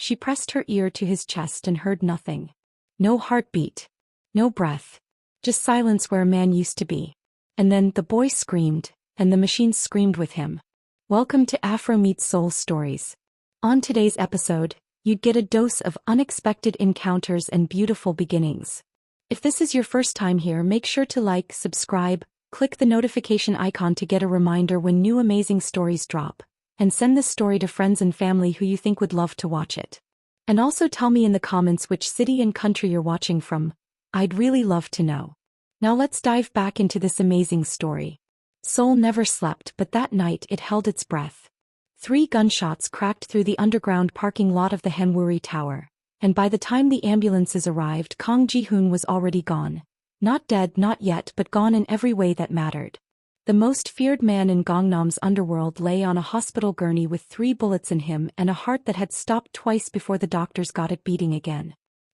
She pressed her ear to his chest and heard nothing. No heartbeat. No breath. Just silence where a man used to be. And then the boy screamed, and the machine screamed with him. Welcome to Afro meets Seoul Stories. On today's episode, you'd get a dose of unexpected encounters and beautiful beginnings. If this is your first time here, make sure to like, subscribe, click the notification icon to get a reminder when new amazing stories drop, and send this story to friends and family who you think would love to watch it. And also tell me in the comments which city and country you're watching from. I'd really love to know. Now let's dive back into this amazing story. Seoul never slept, but that night it held its breath. 3 gunshots cracked through the underground parking lot of the Hanwuri Tower, and by the time the ambulances arrived, Kang Ji-hoon was already gone. Not dead, not yet, but gone in every way that mattered. The most feared man in Gangnam's underworld lay on a hospital gurney with 3 bullets in him and a heart that had stopped twice before the doctors got it beating again.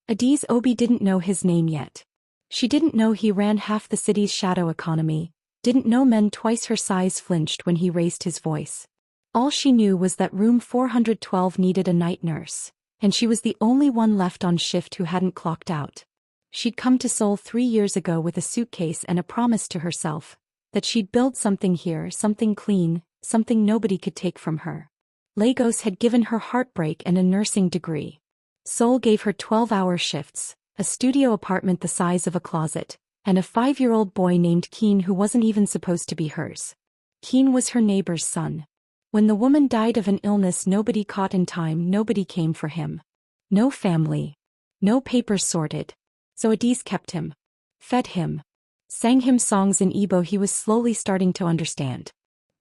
Adaeze Obi didn't know his name yet. She didn't know he ran half the city's shadow economy, didn't know men twice her size flinched when he raised his voice. All she knew was that room 412 needed a night nurse, and she was the only one left on shift who hadn't clocked out. She'd come to Seoul 3 years ago with a suitcase and a promise to herself that she'd build something here, something clean, something nobody could take from her. Lagos had given her heartbreak and a nursing degree. Seoul gave her 12-hour shifts, a studio apartment the size of a closet, and a 5-year-old boy named Keen who wasn't even supposed to be hers. Keen was her neighbor's son. When the woman died of an illness nobody caught in time, nobody came for him. No family. No papers sorted. So Adaeze kept him. Fed him. Sang him songs in Igbo he was slowly starting to understand.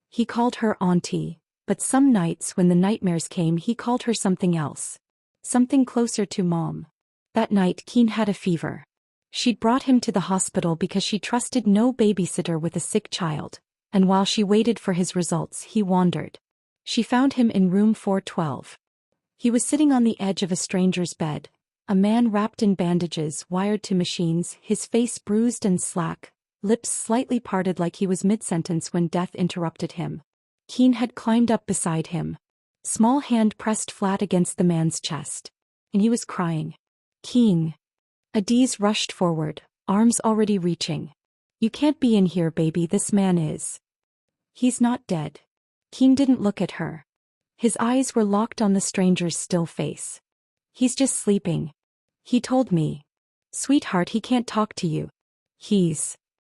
He called her auntie, but some nights when the nightmares came he called her something else. Something closer to mom. That night Keen had a fever. She'd brought him to the hospital because she trusted no babysitter with a sick child, and while she waited for his results he wandered. She found him in room 412. He was sitting on the edge of a stranger's bed, a man wrapped in bandages wired to machines, his face bruised and slack, lips slightly parted like he was mid-sentence when death interrupted him. Keen had climbed up beside him. Small hand pressed flat against the man's chest. And he was crying. Keen. Adaeze rushed forward, arms already reaching. You can't be in here, baby, this man is. He's not dead. Keen didn't look at her. His eyes were locked on the stranger's still face. He's just sleeping. He told me. Sweetheart, he can't talk to you. He's.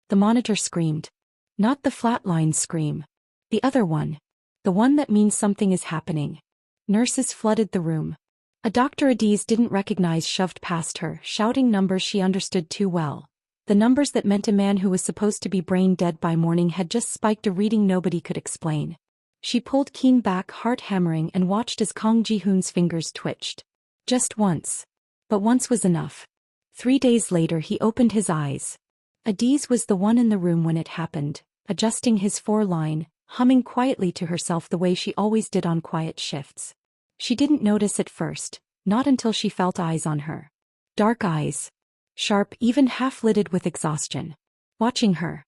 The monitor screamed. Not the flatline scream. The other one. The one that means something is happening. Nurses flooded the room. A doctor Adaeze didn't recognize shoved past her, shouting numbers she understood too well. The numbers that meant a man who was supposed to be brain dead by morning had just spiked a reading nobody could explain. She pulled Keen back, heart hammering, and watched as Kang Ji-hoon's fingers twitched. Just once. But once was enough. 3 days later he opened his eyes. Adaeze was the one in the room when it happened, adjusting his 4-line, humming quietly to herself the way she always did on quiet shifts. She didn't notice at first, not until she felt eyes on her. Dark eyes. Sharp, even half-lidded with exhaustion. Watching her.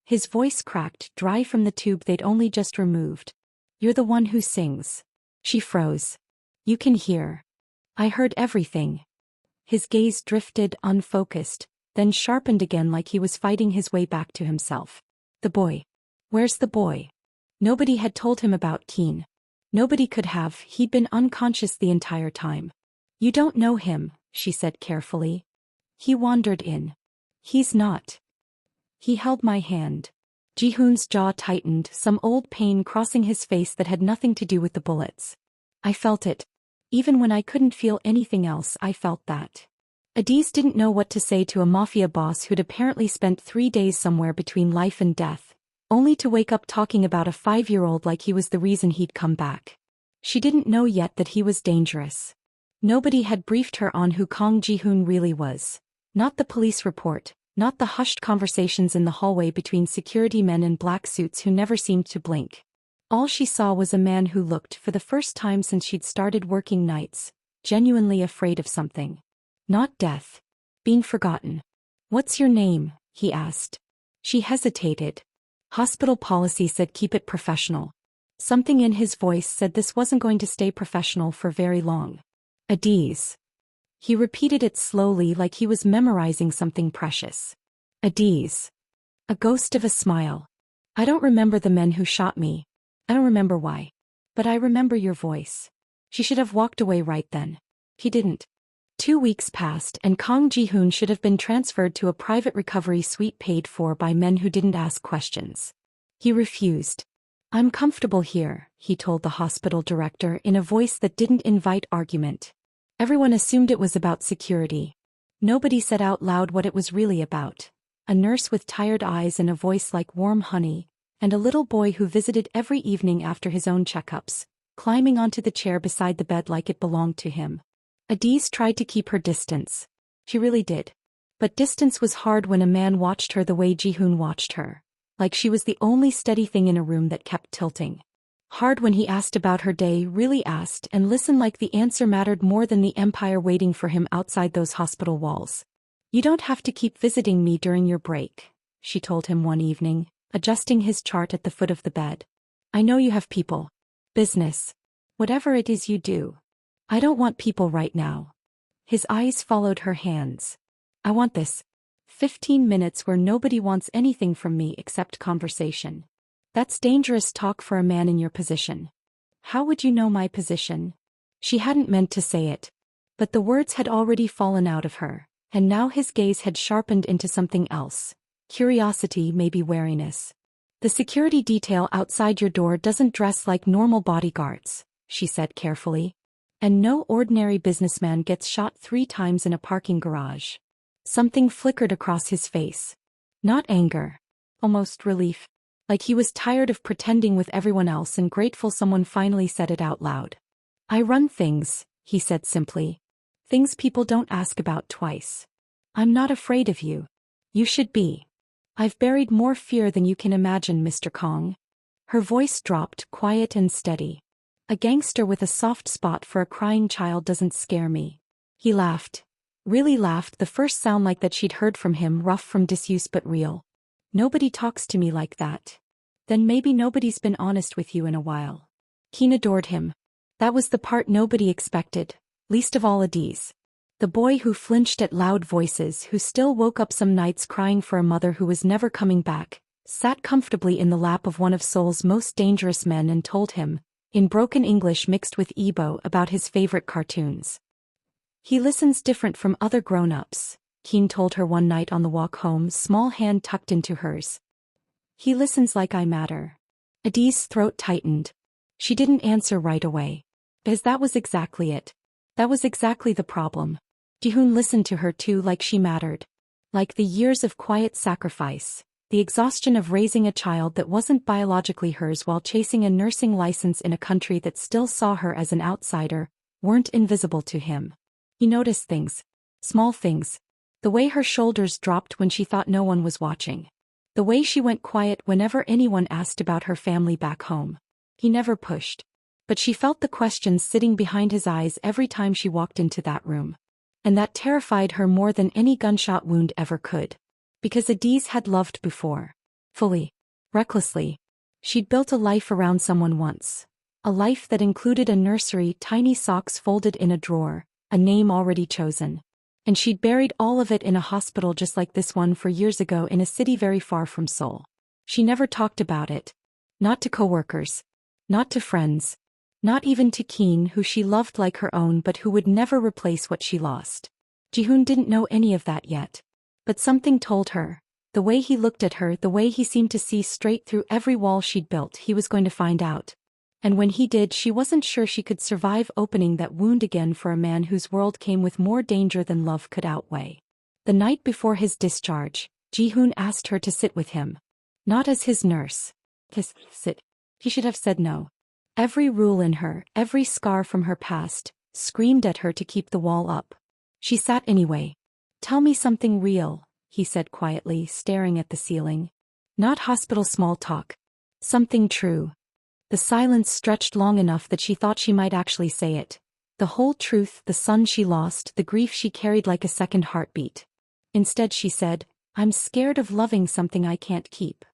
His voice cracked, dry from the tube they'd only just removed. You're the one who sings. She froze. You can hear. I heard everything. His gaze drifted, unfocused, then sharpened again like he was fighting his way back to himself. The boy. Where's the boy? Nobody had told him about Keen. Nobody could have, he'd been unconscious the entire time. You don't know him, she said carefully. He wandered in. He's not. He held my hand. Ji-hoon's jaw tightened, some old pain crossing his face that had nothing to do with the bullets. I felt it. Even when I couldn't feel anything else, I felt that. Adaeze didn't know what to say to a mafia boss who'd apparently spent 3 days somewhere between life and death, only to wake up talking about a 5-year-old like he was the reason he'd come back. She didn't know yet that he was dangerous. Nobody had briefed her on who Kang Ji-hoon really was. Not the police report, not the hushed conversations in the hallway between security men in black suits who never seemed to blink. All she saw was a man who looked, for the first time since she'd started working nights, genuinely afraid of something. Not death. Being forgotten. What's your name? He asked. She hesitated. Hospital policy said keep it professional. Something in his voice said this wasn't going to stay professional for very long. Adaeze. He repeated it slowly like he was memorizing something precious. Adaeze. A ghost of a smile. I don't remember the men who shot me. I don't remember why. But I remember your voice. She should have walked away right then. He didn't. 2 weeks passed and Kang Ji-hoon should have been transferred to a private recovery suite paid for by men who didn't ask questions. He refused. I'm comfortable here, he told the hospital director in a voice that didn't invite argument. Everyone assumed it was about security. Nobody said out loud what it was really about. A nurse with tired eyes and a voice like warm honey, and a little boy who visited every evening after his own checkups, climbing onto the chair beside the bed like it belonged to him. Adaeze tried to keep her distance. She really did. But distance was hard when a man watched her the way Ji-hoon watched her, like she was the only steady thing in a room that kept tilting. Hard when he asked about her day, really asked, and listened like the answer mattered more than the empire waiting for him outside those hospital walls. You don't have to keep visiting me during your break, she told him one evening, adjusting his chart at the foot of the bed. I know you have people. Business. Whatever it is you do. I don't want people right now. His eyes followed her hands. I want this. 15 minutes where nobody wants anything from me except conversation. That's dangerous talk for a man in your position. How would you know my position? She hadn't meant to say it. But the words had already fallen out of her, and now his gaze had sharpened into something else. Curiosity, maybe wariness. The security detail outside your door doesn't dress like normal bodyguards, she said carefully. And no ordinary businessman gets shot 3 times in a parking garage. Something flickered across his face. Not anger. Almost relief. Like he was tired of pretending with everyone else and grateful someone finally said it out loud. I run things, he said simply. Things people don't ask about twice. I'm not afraid of you. You should be. I've buried more fear than you can imagine, Mr. Kong. Her voice dropped, quiet and steady. A gangster with a soft spot for a crying child doesn't scare me. He laughed. Really laughed, the first sound like that she'd heard from him, rough from disuse but real. Nobody talks to me like that. Then maybe nobody's been honest with you in a while. Keen adored him. That was the part nobody expected, least of all Adaeze. The boy who flinched at loud voices, who still woke up some nights crying for a mother who was never coming back, sat comfortably in the lap of one of Seoul's most dangerous men and told him, in broken English mixed with Igbo, about his favorite cartoons. He listens different from other grown-ups, Keen told her one night on the walk home, small hand tucked into hers. He listens like I matter. Adaze's throat tightened. She didn't answer right away. Because that was exactly it. That was exactly the problem. Ji-hoon listened to her too, like she mattered. Like the years of quiet sacrifice, the exhaustion of raising a child that wasn't biologically hers while chasing a nursing license in a country that still saw her as an outsider, weren't invisible to him. He noticed things. Small things. The way her shoulders dropped when she thought no one was watching. The way she went quiet whenever anyone asked about her family back home. He never pushed. But she felt the questions sitting behind his eyes every time she walked into that room. And that terrified her more than any gunshot wound ever could. Because Adaeze had loved before. Fully. Recklessly. She'd built a life around someone once. A life that included a nursery, tiny socks folded in a drawer, a name already chosen. And she'd buried all of it in a hospital just like this one 4 years ago in a city very far from Seoul. She never talked about it. Not to coworkers. Not to friends. Not even to Keen, who she loved like her own but who would never replace what she lost. Ji-hoon didn't know any of that yet. But something told her. The way he looked at her, the way he seemed to see straight through every wall she'd built, he was going to find out. And when he did, she wasn't sure she could survive opening that wound again for a man whose world came with more danger than love could outweigh. The night before his discharge, Ji-hoon asked her to sit with him. Not as his nurse. To sit. He should have said no. Every rule in her, every scar from her past, screamed at her to keep the wall up. She sat anyway. Tell me something real, he said quietly, staring at the ceiling. Not hospital small talk. Something true. The silence stretched long enough that she thought she might actually say it. The whole truth, the son she lost, the grief she carried like a second heartbeat. Instead she said, I'm scared of loving something I can't keep.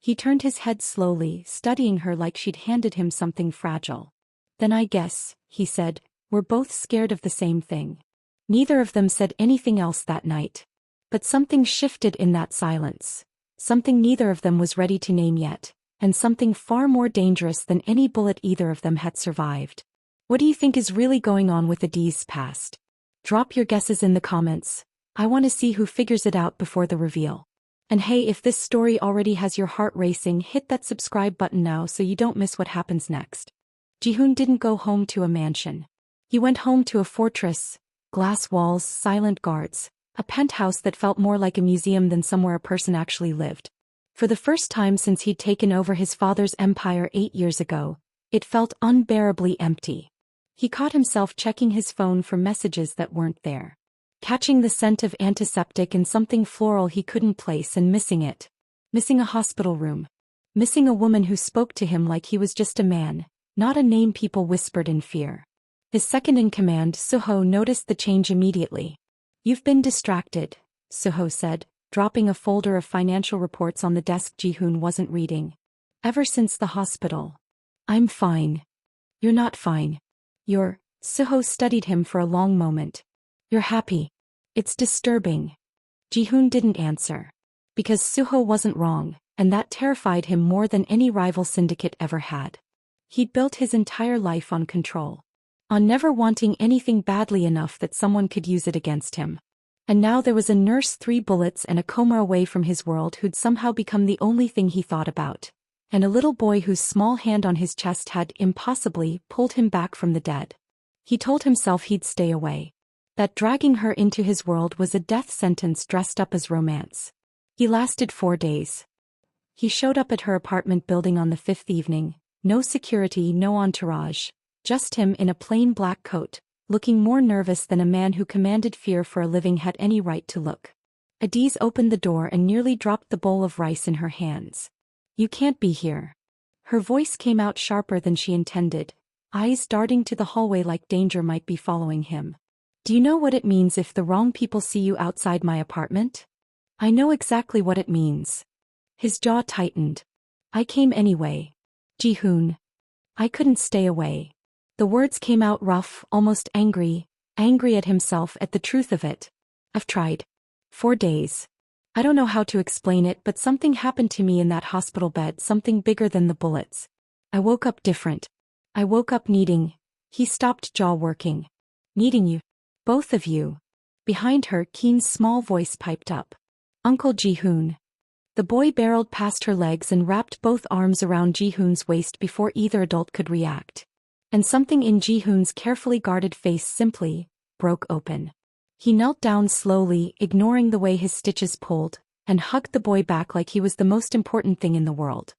He turned his head slowly, studying her like she'd handed him something fragile. Then I guess, he said, we're both scared of the same thing. Neither of them said anything else that night. But something shifted in that silence. Something neither of them was ready to name yet, and something far more dangerous than any bullet either of them had survived. What do you think is really going on with Adaeze's past? Drop your guesses in the comments. I want to see who figures it out before the reveal. And hey, if this story already has your heart racing, hit that subscribe button now so you don't miss what happens next. Ji-hoon didn't go home to a mansion. He went home to a fortress, glass walls, silent guards, a penthouse that felt more like a museum than somewhere a person actually lived. For the first time since he'd taken over his father's empire 8 years ago, it felt unbearably empty. He caught himself checking his phone for messages that weren't there. Catching the scent of antiseptic and something floral he couldn't place and missing it. Missing a hospital room. Missing a woman who spoke to him like he was just a man, not a name people whispered in fear. His second-in-command, Suho, noticed the change immediately. You've been distracted, Suho said, dropping a folder of financial reports on the desk Ji-hoon wasn't reading. Ever since the hospital. I'm fine. You're not fine. Suho studied him for a long moment. You're happy. It's disturbing. Ji-hoon didn't answer. Because Suho wasn't wrong, and that terrified him more than any rival syndicate ever had. He'd built his entire life on control. On never wanting anything badly enough that someone could use it against him. And now there was a nurse 3 bullets and a coma away from his world who'd somehow become the only thing he thought about. And a little boy whose small hand on his chest had, impossibly, pulled him back from the dead. He told himself he'd stay away. That dragging her into his world was a death sentence dressed up as romance. He lasted 4 days. He showed up at her apartment building on the 5th evening, no security, no entourage, just him in a plain black coat, looking more nervous than a man who commanded fear for a living had any right to look. Adaeze opened the door and nearly dropped the bowl of rice in her hands. You can't be here. Her voice came out sharper than she intended, eyes darting to the hallway like danger might be following him. Do you know what it means if the wrong people see you outside my apartment? I know exactly what it means. His jaw tightened. I came anyway. Ji-hoon. I couldn't stay away. The words came out rough, almost angry at himself at the truth of it. I've tried. 4 days. I don't know how to explain it, but something happened to me in that hospital bed, something bigger than the bullets. I woke up different. I woke up needing. He stopped, jaw working. Needing you. Both of you. Behind her, Keen's small voice piped up. Uncle Ji-hoon. The boy barreled past her legs and wrapped both arms around Ji-hoon's waist before either adult could react. And something in Ji-hoon's carefully guarded face simply broke open. He knelt down slowly, ignoring the way his stitches pulled, and hugged the boy back like he was the most important thing in the world.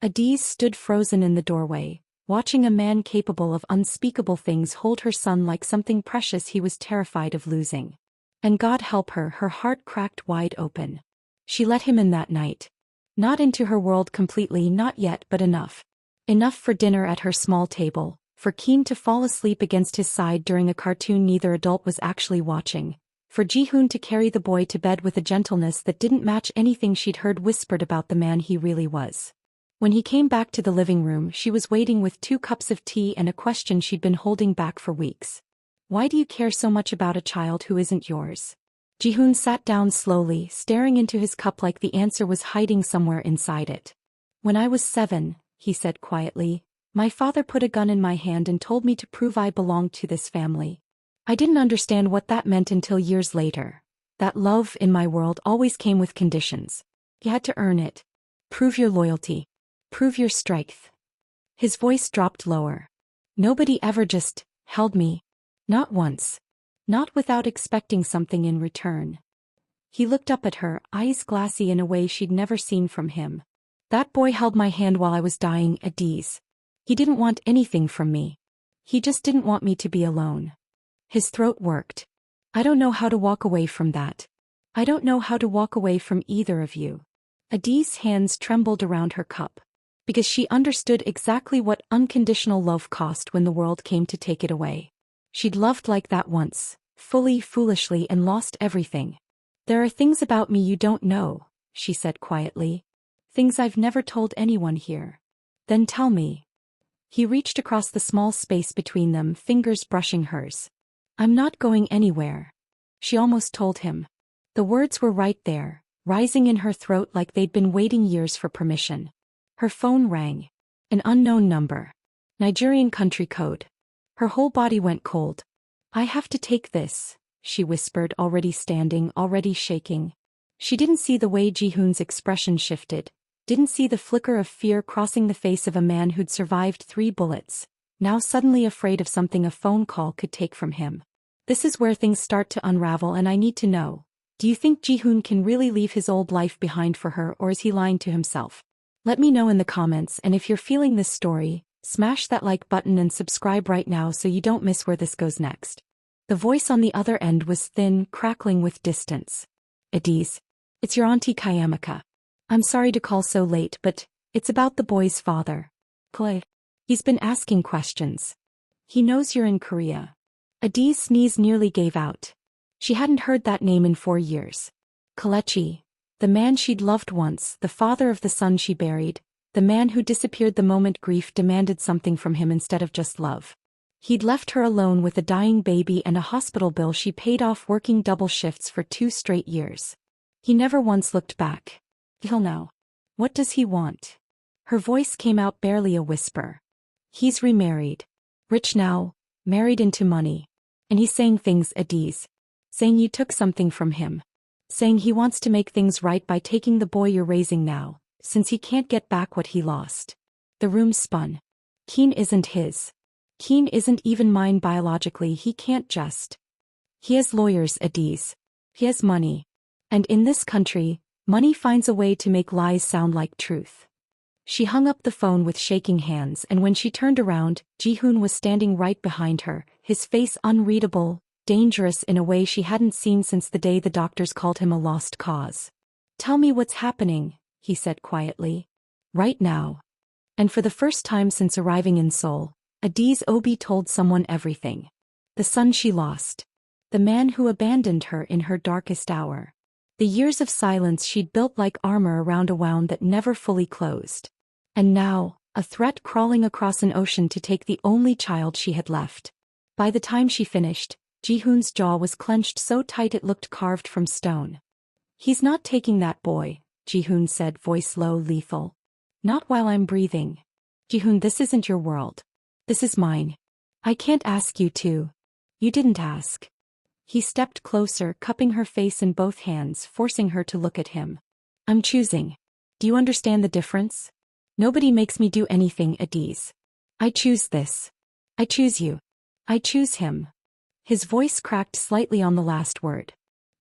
Adaeze stood frozen in the doorway, watching a man capable of unspeakable things hold her son like something precious he was terrified of losing. And God help her, her heart cracked wide open. She let him in that night. Not into her world completely, not yet, but enough. Enough for dinner at her small table, for Keen to fall asleep against his side during a cartoon neither adult was actually watching, for Ji-hoon to carry the boy to bed with a gentleness that didn't match anything she'd heard whispered about the man he really was. When he came back to the living room, she was waiting with 2 cups of tea and a question she'd been holding back for weeks. Why do you care so much about a child who isn't yours? Ji-hoon sat down slowly, staring into his cup like the answer was hiding somewhere inside it. When I was 7, he said quietly, my father put a gun in my hand and told me to prove I belonged to this family. I didn't understand what that meant until years later. That love in my world always came with conditions. You had to earn it. Prove your loyalty. Prove your strength. His voice dropped lower. Nobody ever just held me. Not once. Not without expecting something in return. He looked up at her, eyes glassy in a way she'd never seen from him. That boy held my hand while I was dying, Adaeze. He didn't want anything from me. He just didn't want me to be alone. His throat worked. I don't know how to walk away from that. I don't know how to walk away from either of you. Adaeze's hands trembled around her cup. Because she understood exactly what unconditional love cost when the world came to take it away. She'd loved like that once, fully, foolishly, and lost everything. There are things about me you don't know, she said quietly. Things I've never told anyone here. Then tell me. He reached across the small space between them, fingers brushing hers. I'm not going anywhere. She almost told him. The words were right there, rising in her throat like they'd been waiting years for permission. Her phone rang. An unknown number. Nigerian country code. Her whole body went cold. I have to take this, she whispered, already standing, already shaking. She didn't see the way Ji-hoon's expression shifted, didn't see the flicker of fear crossing the face of a man who'd survived 3 bullets, now suddenly afraid of something a phone call could take from him. This is where things start to unravel, and I need to know. Do you think Ji-hoon can really leave his old life behind for her, or is he lying to himself? Let me know in the comments, and if you're feeling this story, smash that like button and subscribe right now so you don't miss where this goes next. The voice on the other end was thin, crackling with distance. Adaeze. It's your auntie Kayamaka. I'm sorry to call so late, but it's about the boy's father. Clay. He's been asking questions. He knows you're in Korea. Adaeze's sneeze nearly gave out. She hadn't heard that name in 4 years. Kalechi. The man she'd loved once, the father of the son she buried, the man who disappeared the moment grief demanded something from him instead of just love. He'd left her alone with a dying baby and a hospital bill she paid off working double shifts for 2 straight years. He never once looked back. He'll know. What does he want? Her voice came out barely a whisper. He's remarried. Rich now, married into money. And he's saying things, Adaeze. Saying you took something from him. Saying he wants to make things right by taking the boy you're raising now, since he can't get back what he lost. The room spun. Keen isn't his. Keen isn't even mine biologically. He can't just. He has lawyers, Adaeze. He has money. And in this country, money finds a way to make lies sound like truth. She hung up the phone with shaking hands, and when she turned around, Ji-hoon was standing right behind her, his face unreadable, dangerous in a way she hadn't seen since the day the doctors called him a lost cause. Tell me what's happening, he said quietly. Right now. And for the first time since arriving in Seoul, Adaeze Obi told someone everything. The son she lost. The man who abandoned her in her darkest hour. The years of silence she'd built like armor around a wound that never fully closed. And now, a threat crawling across an ocean to take the only child she had left. By the time she finished, Ji-hoon's jaw was clenched so tight it looked carved from stone. He's not taking that boy, Ji-hoon said, voice low, lethal. Not while I'm breathing. Ji-hoon, this isn't your world. This is mine. I can't ask you to. You didn't ask. He stepped closer, cupping her face in both hands, forcing her to look at him. I'm choosing. Do you understand the difference? Nobody makes me do anything, Adaeze. I choose this. I choose you. I choose him. His voice cracked slightly on the last word.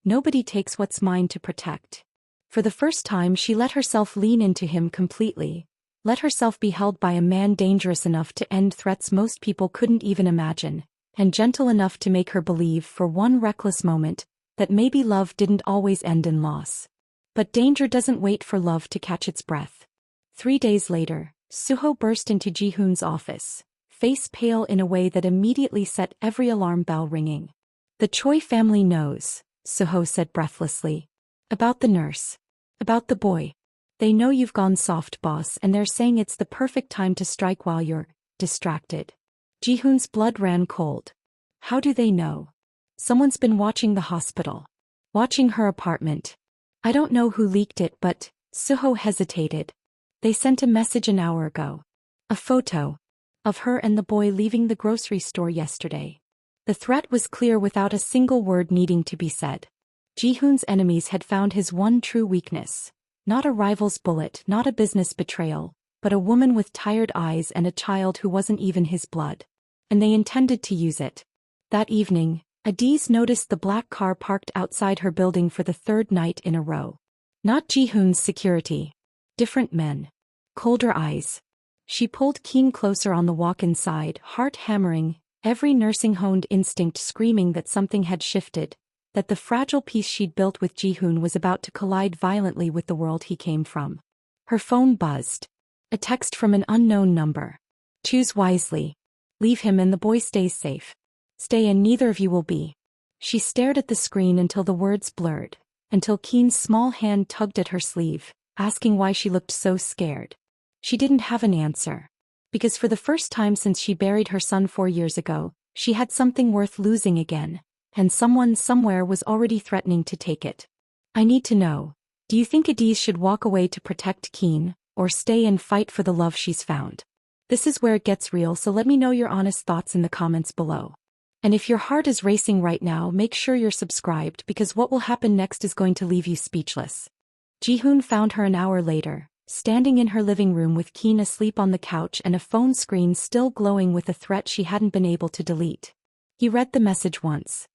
Nobody takes what's mine to protect. For the first time she let herself lean into him completely, let herself be held by a man dangerous enough to end threats most people couldn't even imagine, and gentle enough to make her believe for one reckless moment that maybe love didn't always end in loss. But danger doesn't wait for love to catch its breath. 3 days later, Suho burst into Ji-hoon's office, face pale in a way that immediately set every alarm bell ringing. The Choi family knows, Suho said breathlessly. About the nurse. About the boy. They know you've gone soft, boss, and they're saying it's the perfect time to strike while you're distracted. Ji-hoon's blood ran cold. How do they know? Someone's been watching the hospital. Watching her apartment. I don't know who leaked it, but Suho hesitated. They sent a message an hour ago. A photo. Of her and the boy leaving the grocery store yesterday. The threat was clear without a single word needing to be said. Ji-hoon's enemies had found his one true weakness. Not a rival's bullet, not a business betrayal, but a woman with tired eyes and a child who wasn't even his blood. And they intended to use it. That evening, Adaeze noticed the black car parked outside her building for the 3rd night in a row. Not Ji-hoon's security. Different men. Colder eyes. She pulled Keen closer on the walk inside, heart hammering, every nursing-honed instinct screaming that something had shifted, that the fragile peace she'd built with Ji-hoon was about to collide violently with the world he came from. Her phone buzzed. A text from an unknown number. Choose wisely. Leave him and the boy stays safe. Stay and neither of you will be. She stared at the screen until the words blurred, until Keen's small hand tugged at her sleeve, asking why she looked so scared. She didn't have an answer. Because for the first time since she buried her son 4 years ago, she had something worth losing again, and someone somewhere was already threatening to take it. I need to know, do you think Adaeze should walk away to protect Keen, or stay and fight for the love she's found? This is where it gets real, so let me know your honest thoughts in the comments below. And if your heart is racing right now, make sure you're subscribed because what will happen next is going to leave you speechless. Ji-hoon found her an hour later, standing in her living room with Keen asleep on the couch and a phone screen still glowing with a threat she hadn't been able to delete. He read the message once.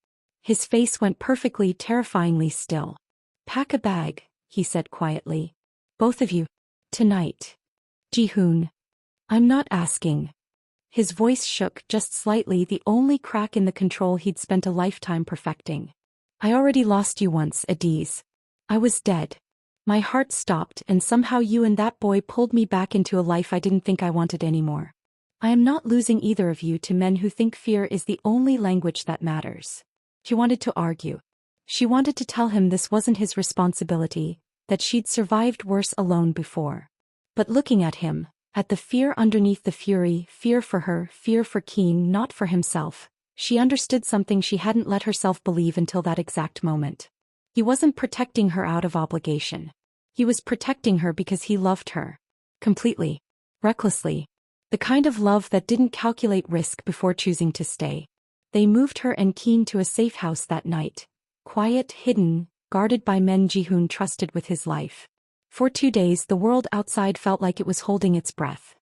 His face went perfectly, terrifyingly still. "Pack a bag," he said quietly. "Both of you. Tonight." "Ji-hoon. I'm not asking." His voice shook just slightly, the only crack in the control he'd spent a lifetime perfecting. "I already lost you once, Adaeze. I was dead. My heart stopped and somehow you and that boy pulled me back into a life I didn't think I wanted anymore. I am not losing either of you to men who think fear is the only language that matters." She wanted to argue. She wanted to tell him this wasn't his responsibility, that she'd survived worse alone before. But looking at him, at the fear underneath the fury, fear for her, fear for Keen, not for himself, she understood something she hadn't let herself believe until that exact moment. He wasn't protecting her out of obligation. He was protecting her because he loved her. Completely. Recklessly. The kind of love that didn't calculate risk before choosing to stay. They moved her and Keen to a safe house that night. Quiet, hidden, guarded by men Ji-hoon trusted with his life. For 2 days the world outside felt like it was holding its breath.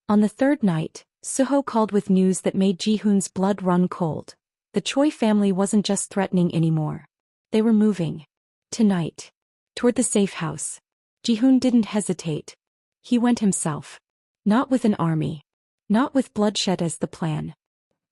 On the third night, Suho called with news that made Ji-hoon's blood run cold. The Choi family wasn't just threatening anymore. They were moving. Tonight. Toward the safe house. Ji-hoon didn't hesitate. He went himself. Not with an army. Not with bloodshed as the plan.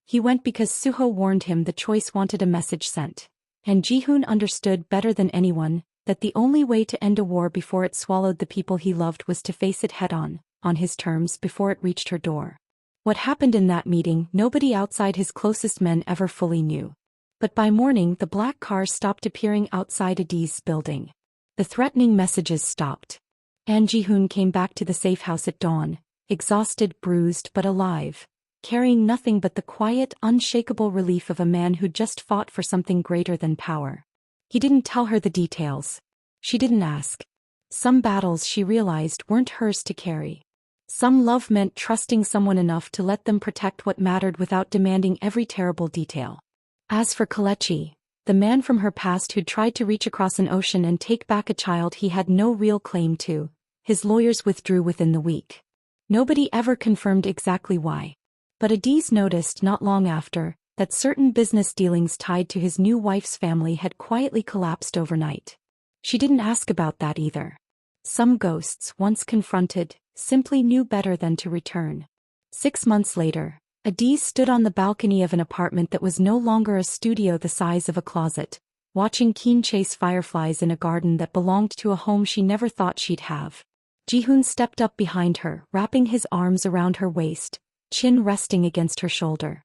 He went because Suho warned him the choice wanted a message sent. And Ji-hoon understood better than anyone that the only way to end a war before it swallowed the people he loved was to face it head-on his terms before it reached her door. What happened in that meeting nobody outside his closest men ever fully knew. But by morning the black cars stopped appearing outside Adaeze's building. The threatening messages stopped. And Ji-hoon came back to the safe house at dawn, exhausted, bruised but alive, carrying nothing but the quiet, unshakable relief of a man who'd just fought for something greater than power. He didn't tell her the details. She didn't ask. Some battles she realized weren't hers to carry. Some love meant trusting someone enough to let them protect what mattered without demanding every terrible detail. As for Kelechi, the man from her past who'd tried to reach across an ocean and take back a child he had no real claim to, his lawyers withdrew within the week. Nobody ever confirmed exactly why. But Adaeze noticed not long after that certain business dealings tied to his new wife's family had quietly collapsed overnight. She didn't ask about that either. Some ghosts, once confronted, simply knew better than to return. 6 months later, Adaeze stood on the balcony of an apartment that was no longer a studio the size of a closet, watching Keen chase fireflies in a garden that belonged to a home she never thought she'd have. Ji-hoon stepped up behind her, wrapping his arms around her waist, chin resting against her shoulder.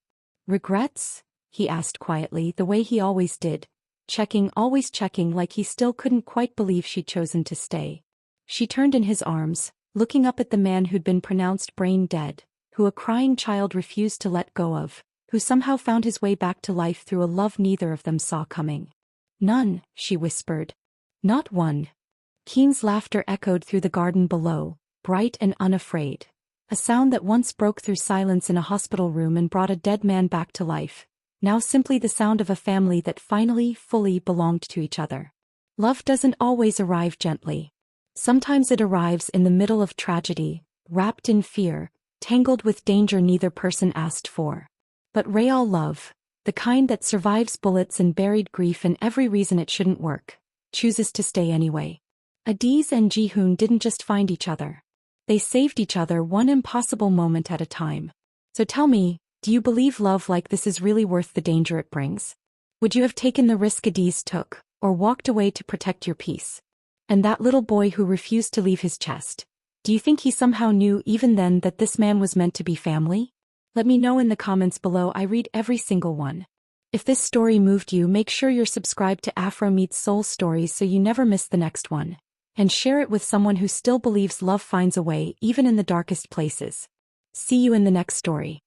"Regrets?" he asked quietly, the way he always did, always checking like he still couldn't quite believe she'd chosen to stay. She turned in his arms, looking up at the man who'd been pronounced brain dead, who a crying child refused to let go of, who somehow found his way back to life through a love neither of them saw coming. "None," she whispered. "Not one." Keen's laughter echoed through the garden below, bright and unafraid. A sound that once broke through silence in a hospital room and brought a dead man back to life, now simply the sound of a family that finally, fully belonged to each other. Love doesn't always arrive gently. Sometimes it arrives in the middle of tragedy, wrapped in fear, tangled with danger neither person asked for. But real love, the kind that survives bullets and buried grief and every reason it shouldn't work, chooses to stay anyway. Adaeze and Ji-hoon didn't just find each other. They saved each other one impossible moment at a time. So tell me, do you believe love like this is really worth the danger it brings? Would you have taken the risk Adaeze took, or walked away to protect your peace? And that little boy who refused to leave his chest, do you think he somehow knew even then that this man was meant to be family? Let me know in the comments below. I read every single one. If this story moved you, make sure you're subscribed to Afro Meets Seoul Stories so you never miss the next one. and share it with someone who still believes love finds a way even in the darkest places. See you in the next story.